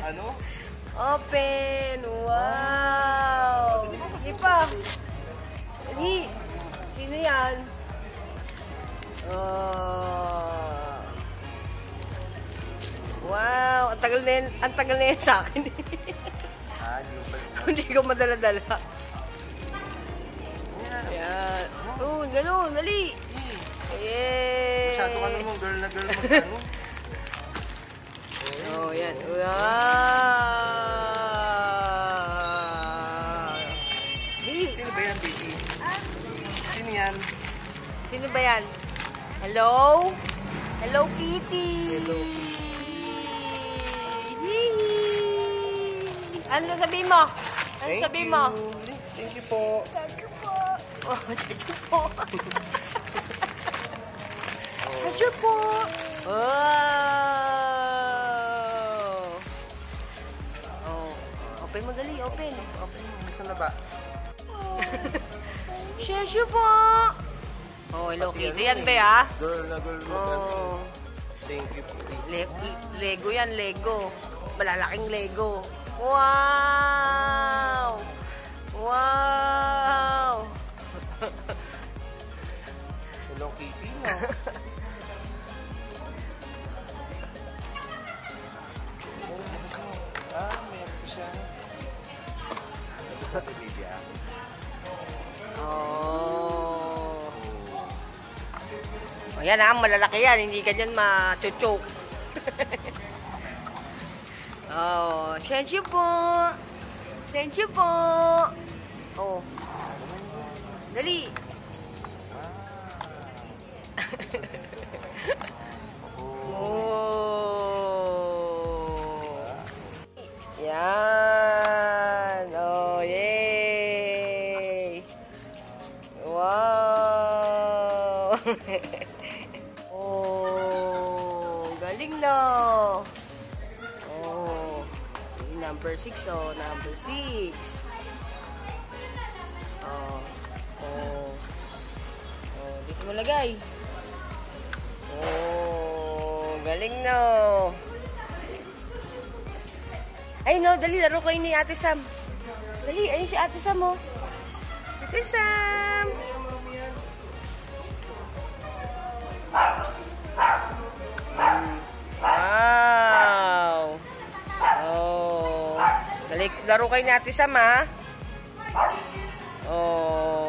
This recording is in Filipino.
Ano? Open! Wow! Hindi pa. Hindi. Sino yan? Wow! Ang tagal na yan sa akin. Hindi ko madala-dala. Ayan. Oh, ganun. Dali. Yay! Masyado ka naman, girl na girl mo. Oh, yan. Wow! Sino ba yan, baby? Sino yan? Sino ba yan? Hello? Hello, Kitty! Hello, Kitty. Ano sasabihin mo? Ano sasabihin mo? Thank you po. Thank you po. Oh, thank you po. Thank you po. Wow! Oh, open mo dali, open. Open mo, saan na ba? Sheshu po. Oh, hello Kitty yan ba ya? Girl na girl mo. Oh. Thank you po. Lego yan, Lego. Malalaking Lego. Wow! Wow! Hello Kitty, no? Meron ko siya. Gusto natin, baby, Oh. Oh, yan ah, malalaki yan. Hindi ka dyan ma-choke. Oh, thank you po. Thank you po. Oh. Dali. Oh. Yan. Oh, yay. Wow. Oh, galing na. Oh, number 6 oh, number 6. Oh. Oh. Oh, dito mo lagay. Oh, galing na. Ay no, dali laro kayo ni Ate Sam. Dali, ayun si Ate Sam oh. Ate Sam. Wow. Oh. Dali, laro kayo ni Ate Sam ha. Oh.